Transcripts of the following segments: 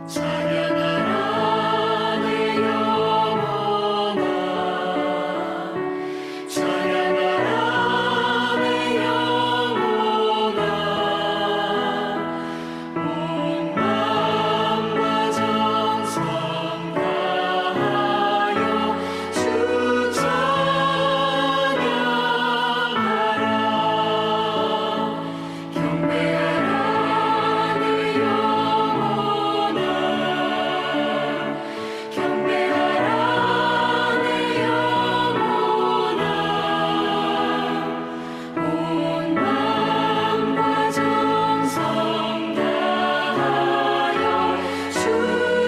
찬양하라 내 영혼아 찬양하라 내 영혼아 온 마음과 정성 다하여 주 찬양하라 경배하라 내 영혼아 경배하라 내 영혼아 온 마음과 정성 다하여 주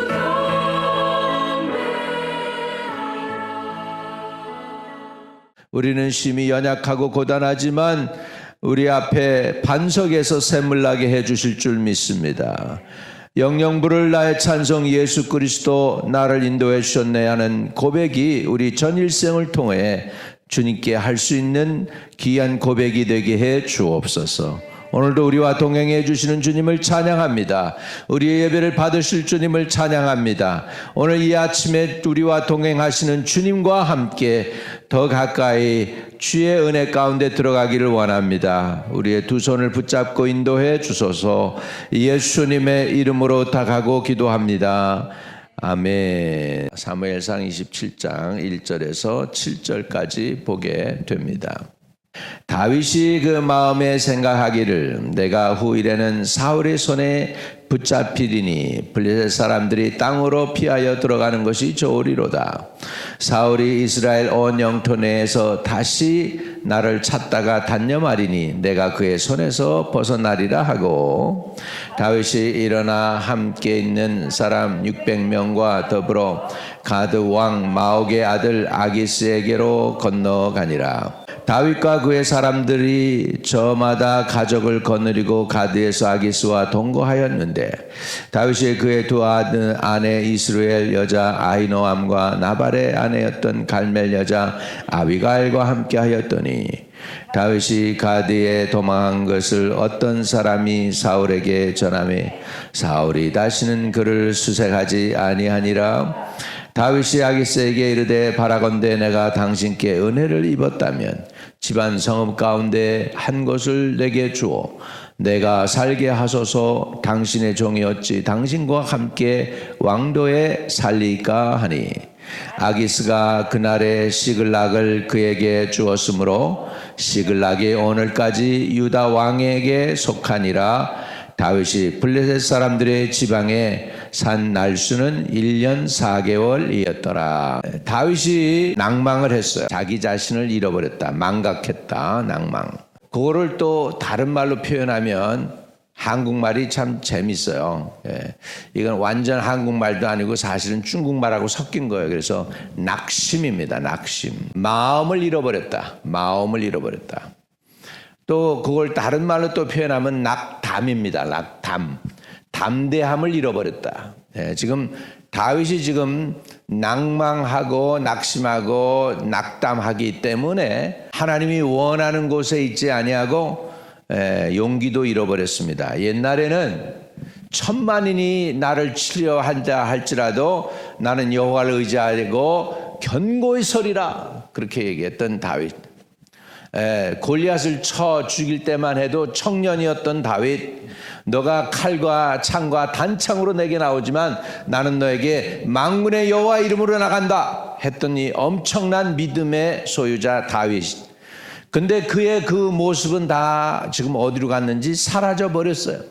경배하라. 우리는 심히 연약하고 고단하지만 우리 앞에 반석에서 샘물나게 해주실 줄 믿습니다. 영영 부를 나의 찬송 예수 그리스도 나를 인도해 주셨네 하는 고백이 우리 전 일생을 통해 주님께 할 수 있는 귀한 고백이 되게 해 주옵소서. 오늘도 우리와 동행해 주시는 주님을 찬양합니다. 우리의 예배를 받으실 주님을 찬양합니다. 오늘 이 아침에 우리와 동행하시는 주님과 함께 더 가까이 주의 은혜 가운데 들어가기를 원합니다. 우리의 두 손을 붙잡고 인도해 주소서. 예수님의 이름으로 다가고 기도합니다. 아멘. 사무엘상 27장 1절에서 7절까지 보게 됩니다. 다윗이 그 마음에 생각하기를 내가 후일에는 사울의 손에 붙잡히리니 블레셋 사람들이 땅으로 피하여 들어가는 것이 좋으리로다. 사울이 이스라엘 온 영토 내에서 다시 나를 찾다가 단념하리니 내가 그의 손에서 벗어나리라 하고 다윗이 일어나 함께 있는 사람 600명과 더불어 가드 왕 마옥의 아들 아기스에게로 건너가니라. 다윗과 그의 사람들이 저마다 가족을 거느리고 가드에서 아기스와 동거하였는데 다윗이 그의 두 아내 이스라엘 여자 아히노암과 나발의 아내였던 갈멜 여자 아비가일과 함께 하였더니 다윗이 가드에 도망한 것을 어떤 사람이 사울에게 전하매 사울이 다시는 그를 수색하지 아니하니라. 다윗이 아기스에게 이르되 바라건대 내가 당신께 은혜를 입었다면 집안 성읍 가운데 한 곳을 내게 주어 내가 살게 하소서. 당신의 종이 어찌 당신과 함께 왕도에 살리까 하니 아기스가 그날의 시글락을 그에게 주었으므로 시글락이 오늘까지 유다 왕에게 속하니라. 다윗이 블레셋 사람들의 지방에 산 날수는 1년 4개월이었더라. 다윗이 낭망을 했어요. 자기 자신을 잃어버렸다. 망각했다. 낭망. 그거를 또 다른 말로 표현하면 한국말이 참 재밌어요. 이건 완전 한국말도 아니고 사실은 중국말하고 섞인 거예요. 그래서 낙심입니다. 낙심. 마음을 잃어버렸다. 마음을 잃어버렸다. 또 그걸 다른 말로 또 표현하면 낙담입니다. 낙담. 담대함을 잃어버렸다. 지금 다윗이 지금 낭망하고 낙심하고 낙담하기 때문에 하나님이 원하는 곳에 있지 아니하고 용기도 잃어버렸습니다. 옛날에는 천만인이 나를 치려한다 할지라도 나는 여호와를 의지하고 견고히 서리라 그렇게 얘기했던 다윗. 골리앗을 쳐 죽일 때만 해도 청년이었던 다윗, 너가 칼과 창과 단창으로 내게 나오지만 나는 너에게 만군의 여호와 이름으로 나간다 했더니 엄청난 믿음의 소유자 다윗. 근데 그의 그 모습은 다 지금 어디로 갔는지 사라져 버렸어요.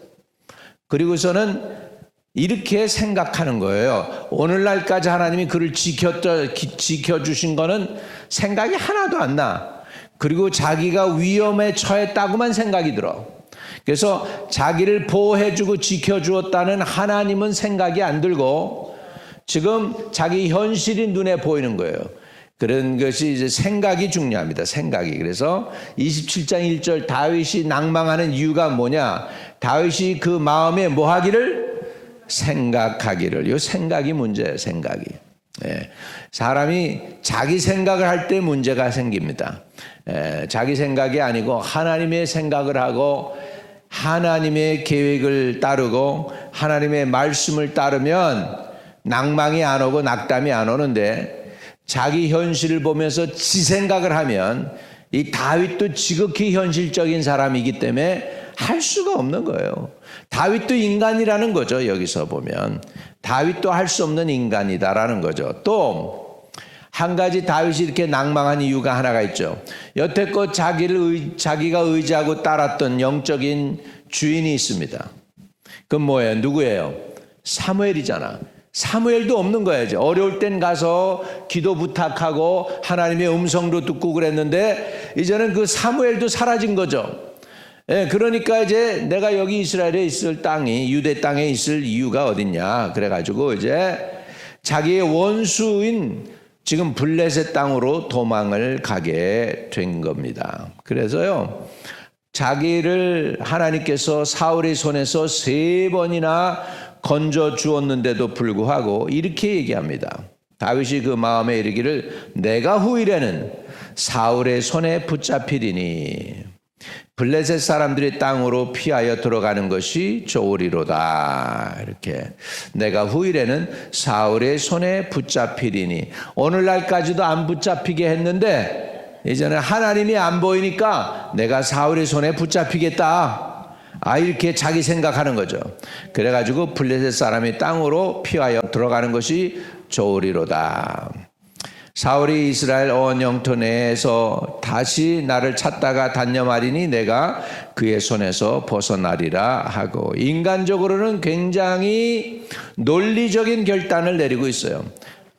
그리고서는 이렇게 생각하는 거예요. 오늘날까지 하나님이 그를 지켜주신 거는 생각이 하나도 안 나. 그리고 자기가 위험에 처했다고만 생각이 들어. 그래서 자기를 보호해주고 지켜주었다는 하나님은 생각이 안 들고 지금 자기 현실이 눈에 보이는 거예요. 그런 것이 이제 생각이 중요합니다. 생각이. 그래서 27장 1절 다윗이 낭망하는 이유가 뭐냐? 다윗이 그 마음에 뭐 하기를? 생각하기를. 이 생각이 문제예요. 생각이. 사람이 자기 생각을 할 때 문제가 생깁니다. 자기 생각이 아니고 하나님의 생각을 하고 하나님의 계획을 따르고 하나님의 말씀을 따르면 낭망이 안 오고 낙담이 안 오는데, 자기 현실을 보면서 지 생각을 하면, 이 다윗도 지극히 현실적인 사람이기 때문에 할 수가 없는 거예요. 다윗도 인간이라는 거죠. 여기서 보면 다윗도 할 수 없는 인간이다라는 거죠. 또 한 가지 다윗이 이렇게 낭망한 이유가 하나가 있죠. 여태껏 자기가 의지하고 따랐던 영적인 주인이 있습니다. 그건 뭐예요? 누구예요? 사무엘이잖아. 사무엘도 없는 거야. 이제 어려울 땐 가서 기도 부탁하고 하나님의 음성도 듣고 그랬는데, 이제는 그 사무엘도 사라진 거죠. 예, 그러니까 이제 내가 여기 이스라엘에 있을 땅이, 유대 땅에 있을 이유가 어딨냐. 그래가지고 이제 자기의 원수인 지금 블레셋 땅으로 도망을 가게 된 겁니다. 그래서요, 자기를 하나님께서 사울의 손에서 3번이나 건져 주었는데도 불구하고 이렇게 얘기합니다. 다윗이 그 마음에 이르기를, 내가 후일에는 사울의 손에 붙잡히리니 블레셋 사람들의 땅으로 피하여 들어가는 것이 좋으리로다. 이렇게 내가 후일에는 사울의 손에 붙잡히리니, 오늘날까지도 안 붙잡히게 했는데 이제는 하나님이 안 보이니까 내가 사울의 손에 붙잡히겠다. 이렇게 자기 생각하는 거죠. 그래가지고 블레셋 사람의 땅으로 피하여 들어가는 것이 좋으리로다. 사울이 이스라엘 온 영토 내에서 다시 나를 찾다가 단념하리니 내가 그의 손에서 벗어나리라 하고, 인간적으로는 굉장히 논리적인 결단을 내리고 있어요.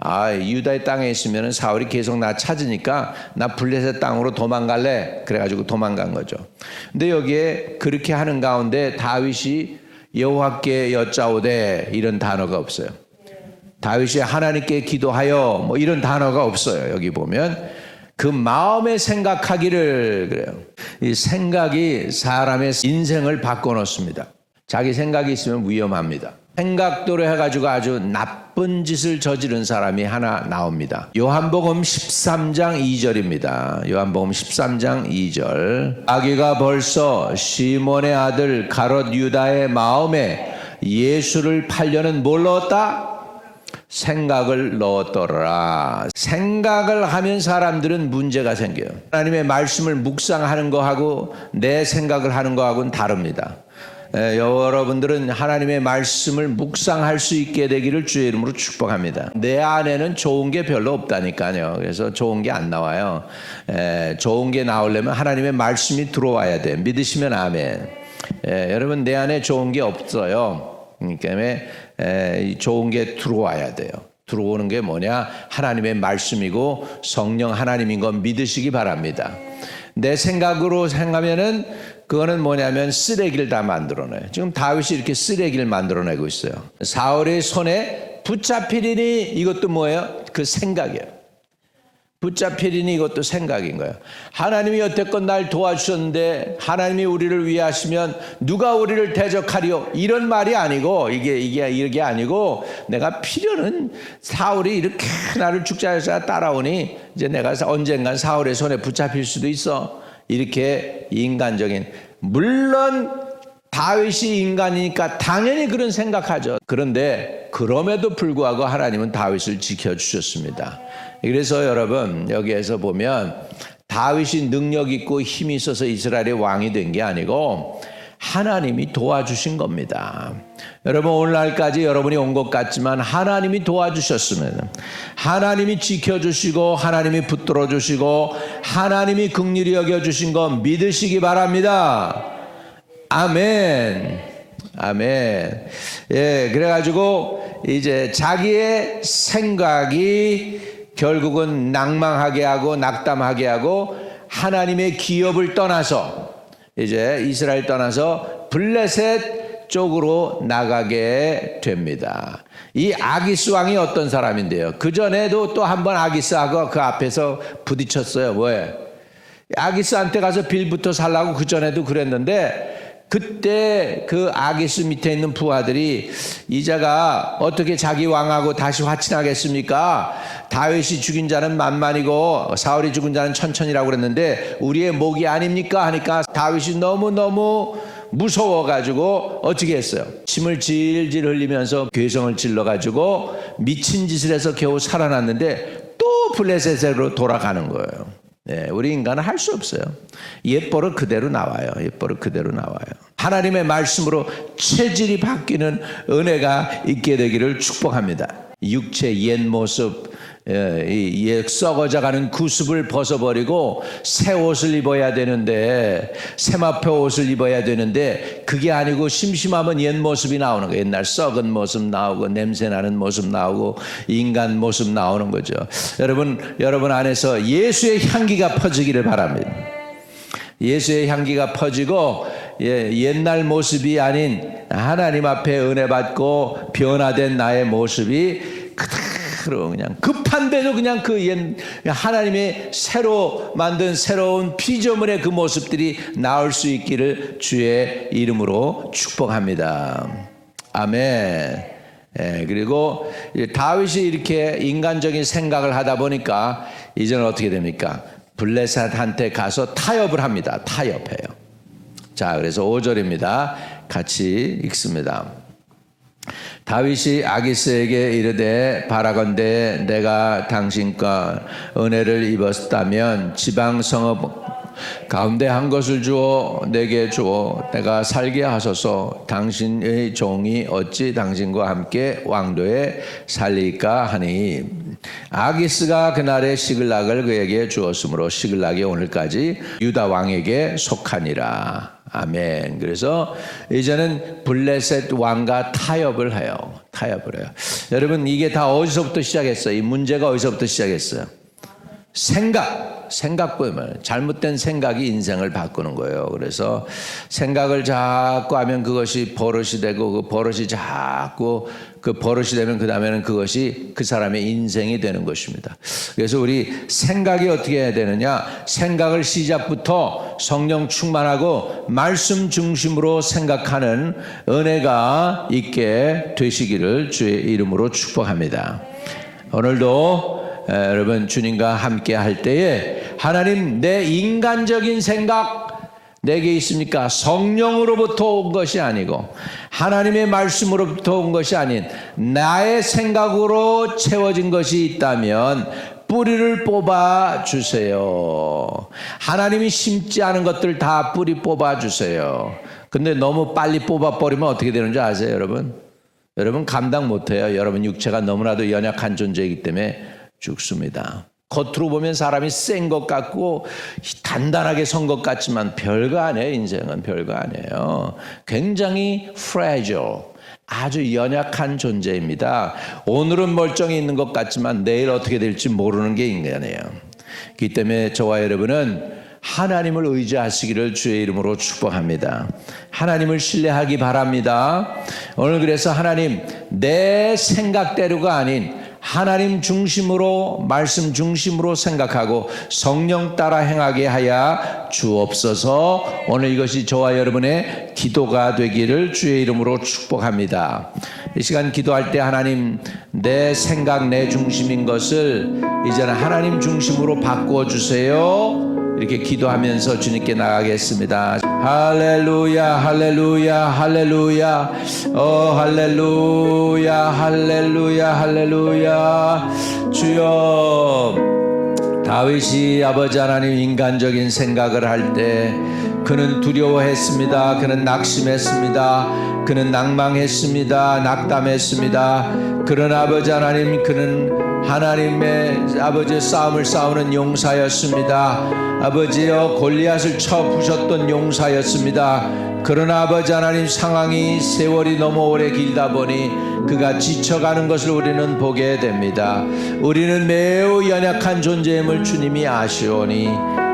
유다의 땅에 있으면 사울이 계속 나 찾으니까 나 블레셋 땅으로 도망갈래. 그래가지고 도망간 거죠. 근데 여기에 그렇게 하는 가운데 다윗이 여호와께 여짜오되 이런 단어가 없어요. 다윗이 하나님께 기도하여 뭐 이런 단어가 없어요. 여기 보면 그 마음에 생각하기를, 그래요. 이 생각이 사람의 인생을 바꿔놓습니다. 자기 생각이 있으면 위험합니다. 생각대로 해가지고 아주 나쁜 짓을 저지른 사람이 하나 나옵니다. 요한복음 13장 2절입니다. 요한복음 13장 2절. 마귀가 벌써 시몬의 아들 가롯 유다의 마음에 예수를 팔려는 뭘 넣었다? 생각을 넣었더라. 생각을 하면 사람들은 문제가 생겨요. 하나님의 말씀을 묵상하는 거하고 내 생각을 하는 거하고는 다릅니다. 여러분들은 하나님의 말씀을 묵상할 수 있게 되기를 주의 이름으로 축복합니다. 내 안에는 좋은 게 별로 없다니까요. 그래서 좋은 게 안 나와요. 좋은 게 나오려면 하나님의 말씀이 들어와야 돼. 믿으시면 아멘. 여러분, 내 안에 좋은 게 없어요. 그러니까 좋은 게 들어와야 돼요. 들어오는 게 뭐냐? 하나님의 말씀이고 성령 하나님인 건 믿으시기 바랍니다. 내 생각으로 생각하면은 그거는 뭐냐면 쓰레기를 다 만들어내요. 지금 다윗이 이렇게 쓰레기를 만들어내고 있어요. 사울의 손에 붙잡히리니, 이것도 뭐예요? 그 생각이에요. 붙잡히리니 이것도 생각인 거예요. 하나님이 여태껏 날 도와주셨는데 하나님이 우리를 위하시면 누가 우리를 대적하리요? 이런 말이 아니고, 이게 아니고, 내가 필요는 사울이 이렇게 나를 죽자 해서 따라오니 이제 내가 언젠간 사울의 손에 붙잡힐 수도 있어. 이렇게 인간적인, 물론 다윗이 인간이니까 당연히 그런 생각하죠. 그런데 그럼에도 불구하고 하나님은 다윗을 지켜주셨습니다. 그래서 여러분, 여기에서 보면 다윗이 능력 있고 힘이 있어서 이스라엘의 왕이 된 게 아니고 하나님이 도와주신 겁니다. 여러분, 오늘날까지 여러분이 온 것 같지만 하나님이 도와주셨으면, 하나님이 지켜주시고 하나님이 붙들어 주시고 하나님이 긍휼히 여겨주신 거 믿으시기 바랍니다. 아멘. 아멘. 그래가지고 이제 자기의 생각이 결국은 낭망하게 하고 낙담하게 하고 하나님의 기업을 떠나서 이제 이스라엘 떠나서 블레셋 쪽으로 나가게 됩니다. 이 아기스 왕이 어떤 사람인데요? 그 전에도 또 한 번 아기스하고 그 앞에서 부딪혔어요. 왜? 아기스한테 가서 빌부터 살라고 그 전에도 그랬는데, 그때 그 아기스 밑에 있는 부하들이 이자가 어떻게 자기 왕하고 다시 화친하겠습니까? 다윗이 죽인 자는 만만이고 사울이 죽은 자는 천천이라고 그랬는데 우리의 목이 아닙니까? 하니까 다윗이 너무너무 무서워가지고 어떻게 했어요? 침을 질질 흘리면서 괴성을 질러가지고 미친 짓을 해서 겨우 살아났는데 또 블레셋으로 돌아가는 거예요. 네, 우리 인간은 할 수 없어요. 옛버릇 그대로 나와요. 옛버릇 그대로 나와요. 하나님의 말씀으로 체질이 바뀌는 은혜가 있게 되기를 축복합니다. 육체 옛 모습, 옛 썩어져가는 구습을 벗어버리고 새 옷을 입어야 되는데, 세마포 옷을 입어야 되는데 그게 아니고 심심하면 옛 모습이 나오는 거예요. 옛날 썩은 모습 나오고 냄새나는 모습 나오고 인간 모습 나오는 거죠. 여러분 안에서 예수의 향기가 퍼지기를 바랍니다. 예수의 향기가 퍼지고 옛날 모습이 아닌 하나님 앞에 은혜 받고 변화된 나의 모습이 그대로 그냥 급한데도 그냥 하나님의 새로 만든 새로운 피조물의 그 모습들이 나올 수 있기를 주의 이름으로 축복합니다. 아멘. 그리고 다윗이 이렇게 인간적인 생각을 하다 보니까 이제는 어떻게 됩니까? 블레셋한테 가서 타협을 합니다. 타협해요. 자, 그래서 5절입니다. 같이 읽습니다. 다윗이 아기스에게 이르되 바라건대 내가 당신과 은혜를 입었다면 지방 성읍 가운데 한 것을 주어 내게 주어 내가 살게 하소서. 당신의 종이 어찌 당신과 함께 왕도에 살리까 하니 아기스가 그날에 시글락을 그에게 주었으므로 시글락이 오늘까지 유다 왕에게 속하니라. 아멘. 그래서 이제는 블레셋 왕과 타협을 해요. 여러분, 이게 다 어디서부터 시작했어요? 이 문제가 어디서부터 시작했어요? 생각 보면 잘못된 생각이 인생을 바꾸는 거예요. 그래서 생각을 자꾸 하면 그것이 버릇이 되고 그 버릇이 자꾸 그 버릇이 되면 그 다음에는 그것이 그 사람의 인생이 되는 것입니다. 그래서 우리 생각이 어떻게 해야 되느냐? 생각을 시작부터 성령 충만하고 말씀 중심으로 생각하는 은혜가 있게 되시기를 주의 이름으로 축복합니다. 오늘도 여러분 주님과 함께 할 때에 하나님, 내 인간적인 생각 내게 있습니까? 성령으로부터 온 것이 아니고 하나님의 말씀으로부터 온 것이 아닌 나의 생각으로 채워진 것이 있다면 뿌리를 뽑아 주세요. 하나님이 심지 않은 것들 다 뿌리 뽑아 주세요. 근데 너무 빨리 뽑아 버리면 어떻게 되는지 아세요, 여러분? 여러분 감당 못해요. 여러분 육체가 너무나도 연약한 존재이기 때문에 죽습니다. 겉으로 보면 사람이 센 것 같고 단단하게 선 것 같지만 별거 아니에요. 인생은 별거 아니에요. 굉장히 fragile, 아주 연약한 존재입니다. 오늘은 멀쩡히 있는 것 같지만 내일 어떻게 될지 모르는 게 인간이에요. 그렇기 때문에 저와 여러분은 하나님을 의지하시기를 주의 이름으로 축복합니다. 하나님을 신뢰하기 바랍니다. 오늘 그래서 하나님, 내 생각대로가 아닌 하나님 중심으로, 말씀 중심으로 생각하고 성령 따라 행하게 하여 주옵소서. 오늘 이것이 저와 여러분의 기도가 되기를 주의 이름으로 축복합니다. 이 시간 기도할 때 하나님, 내 생각, 내 중심인 것을 이제는 하나님 중심으로 바꾸어 주세요. 이렇게 기도하면서 주님께 나가겠습니다. 할렐루야, 할렐루야, 할렐루야, 할렐루야, 할렐루야, 할렐루야. 주여, 다윗이 아버지 하나님 인간적인 생각을 할 때 그는 두려워했습니다. 그는 낙심했습니다. 그는 낭망했습니다. 낙담했습니다. 그러나 아버지 하나님, 그는 하나님의 아버지의 싸움을 싸우는 용사였습니다. 아버지여, 골리앗을 쳐 부셨던 용사였습니다. 그러나 아버지 하나님, 상황이 세월이 너무 오래 길다 보니 그가 지쳐가는 것을 우리는 보게 됩니다. 우리는 매우 연약한 존재임을 주님이 아시오니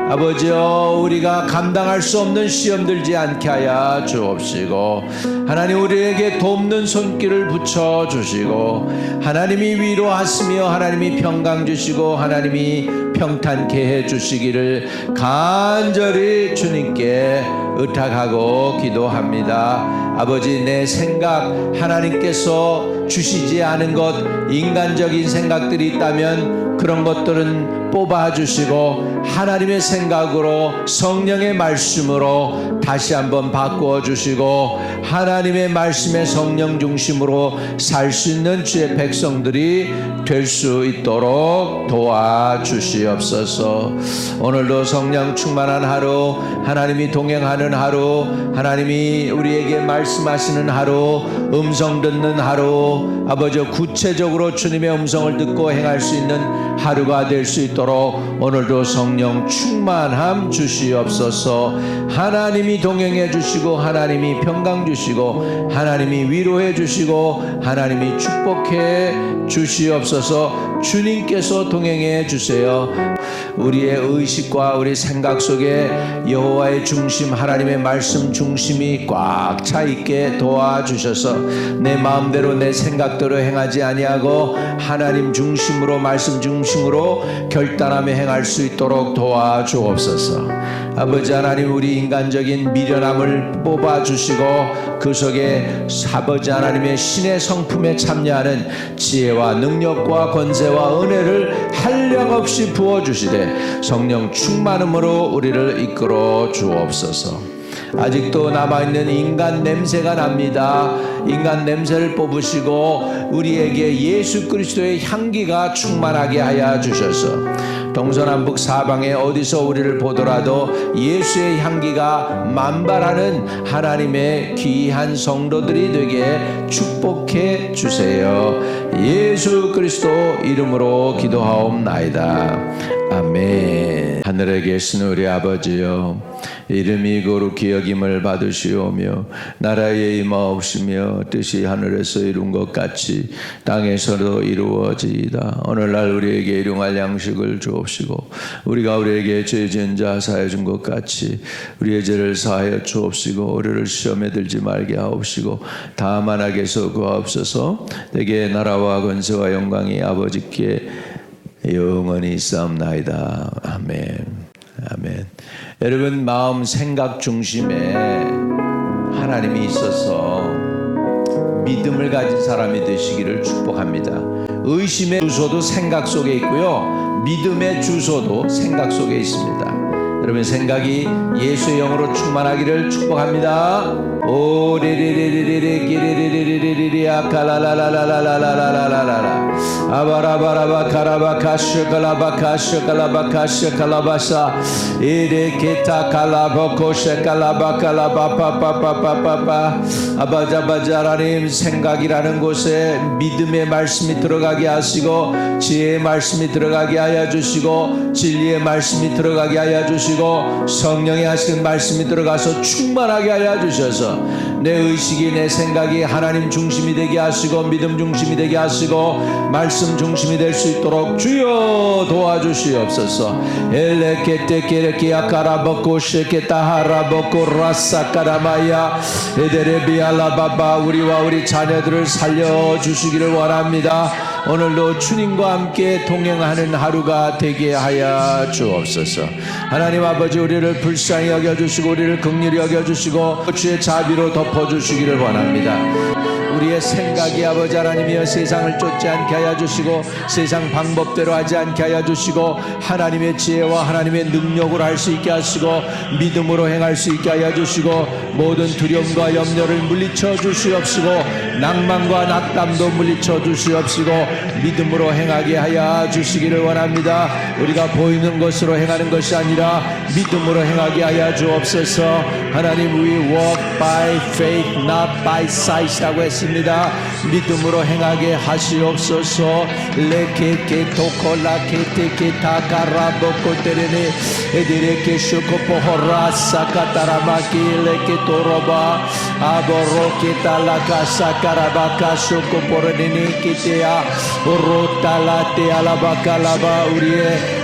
아버지여, 우리가 감당할 수 없는 시험 들지 않게 하여 주옵시고 하나님, 우리에게 돕는 손길을 붙여주시고 하나님이 위로하시며 하나님이 평강 주시고 하나님이 평탄케 해주시기를 간절히 주님께 의탁하고 기도합니다. 아버지, 내 생각 하나님께서 주시지 않은 것, 인간적인 생각들이 있다면 그런 것들은 뽑아주시고 하나님의 생각으로 성령의 말씀으로 다시 한번 바꾸어 주시고 하나님의 말씀의 성령 중심으로 살 수 있는 주의 백성들이 될 수 있도록 도와주시옵소서. 오늘도 성령 충만한 하루, 하나님이 동행하는 하루, 하나님이 우리에게 말씀하시는 하루, 음성 듣는 하루, 아버지 구체적으로 주님의 음성을 듣고 행할 수 있는 하루가 될 수 있도록 오늘도 성령 충만함 주시옵소서. 하나님이 동행해 주시고 하나님이 평강 주시고 하나님이 위로해 주시고 하나님이 축복해 주시옵소서. 주님께서 동행해 주세요. 우리의 의식과 우리 생각 속에 여호와의 중심, 하나님의 말씀 중심이 꽉 차 있게 도와주셔서 내 마음대로 내 생각대로 행하지 아니하고 하나님 중심으로 말씀 중심으로 결단하며 행할 수 있도록 도와주옵소서. 아버지 하나님, 우리 인간적인 미련함을 뽑아주시고 그 속에 아버지 하나님의 신의 성품에 참여하는 지혜와 능력과 권세와 은혜를 한량없이 부어주시되 성령 충만함으로 우리를 이끌어 주옵소서. 아직도 남아있는 인간 냄새가 납니다. 인간 냄새를 뽑으시고 우리에게 예수 그리스도의 향기가 충만하게 하여 주셔서 동서남북 사방에 어디서 우리를 보더라도 예수의 향기가 만발하는 하나님의 귀한 성도들이 되게 축복해 주세요. 예수 그리스도 이름으로 기도하옵나이다. 아멘. 하늘에 계신 우리 아버지여, 이름이 거룩히 여김을 받으시오며 나라의 임하옵시며 뜻이 하늘에서 이룬 것 같이 땅에서도 이루어지이다. 오늘날 우리에게 일용할 양식을 주옵시고 우리가 우리에게 죄 지은 자 사하여 준 것 같이 우리의 죄를 사하여 주옵시고 우리를 시험에 들지 말게 하옵시고 다만 악에서 구하옵소서. 내게 나라와 권세와 영광이 아버지께 영원히 있사옵나이다. 아멘. 아멘. 여러분, 마음 생각 중심에 하나님이 있어서 믿음을 가진 사람이 되시기를 축복합니다. 의심의 주소도 생각 속에 있고요, 믿음의 주소도 생각 속에 있습니다. 여러분, 생각이 예수의 영으로 충만하기를 축복합니다. 오리리리리리리리리리리리리리아 칼라라라라라라라라라라 아바라바라바 카라바카슈 칼라바카슈 칼라바카슈 칼라바사 이리키타 칼라바코슈 칼라바칼라바파파파파파파. 아바자바자 하나님, 생각이라는 곳에 믿음의 말씀이 들어가게 하시고 지혜의 말씀이 들어가게 하여 주시고 진리의 말씀이 들어가게 하여 주시고 성령의 하시는 말씀이 들어가서 충만하게 하여 주셔서 내 의식이, 내 생각이 하나님 중심이 되게 하시고 믿음 중심이 되게 하시고 말씀 중심이 될 수 있도록 주여 도와주시옵소서. 엘레케테케레키아카라바코셰케타하라바코라사카라마야 에데레비알라바바. 우리와 우리 자녀들을 살려주시기를 원합니다. 오늘도 주님과 함께 동행하는 하루가 되게 하여 주옵소서. 하나님 아버지, 우리를 불쌍히 여겨주시고 우리를 긍휼히 여겨주시고 주의 자비로 덮어주시기를 원합니다. 우리의 생각이 아버지 하나님이여 세상을 쫓지 않게 하여 주시고 세상 방법대로 하지 않게 하여 주시고 하나님의 지혜와 하나님의 능력으로 할 수 있게 하시고 믿음으로 행할 수 있게 하여 주시고 모든 두려움과 염려를 물리쳐 주시옵시고 낭만과 낙담도 물리쳐 주시옵시고 믿음으로 행하게 하여 주시기를 원합니다. 우리가 보이는 것으로 행하는 것이 아니라 믿음으로 행하게 하여 주옵소서. 하나님, we walk by faith not by sight이라고 했습니다. 믿음으로 행하게 하시옵소서. 레케케토콜라케테케타카라보코테레네 에디레케쇼코포호라사카타라마키 레케토로바 아보로케탈라카사카라바카쇼코포레네키테야 오로탈라테알라바칼라바. 우리의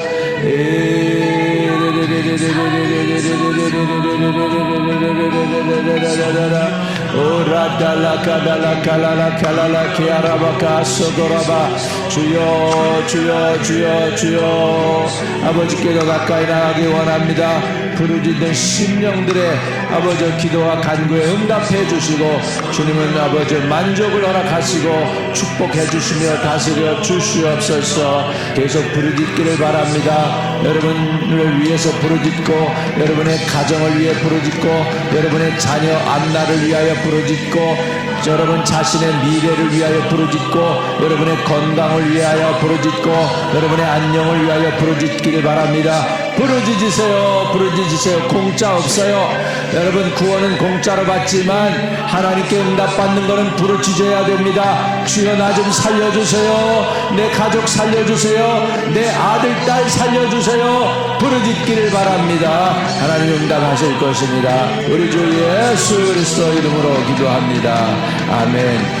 주여 주여 주여 주여 아버지께 더 가까이 나가기 원합니다. 부르짖는 심령들의 아버지 기도와 간구에 응답해 주시고 주님은 아버지 만족을 허락하시고 축복해 주시며 다스려 주시옵소서. 계속 부르짖기를 바랍니다. 여러분을 위해서 부르짖고 여러분의 가정을 위해 부르짖고 여러분의 자녀 앞날을 위하여 부르짖고 여러분 자신의 미래를 위하여 부르짖고 여러분의 건강을 위하여 부르짖고 여러분의 안녕을 위하여 부르짖기를 바랍니다. 부르짖으세요. 부르짖으세요. 공짜 없어요. 여러분 구원은 공짜로 받지만 하나님께 응답받는 것은 부르짖어야 됩니다. 주여 나 좀 살려주세요. 내 가족 살려주세요. 내 아들 딸 살려주세요. 부르짖기를 바랍니다. 하나님 응답하실 것입니다. 우리 주 예수 그리스도 이름으로 기도합니다. 아멘.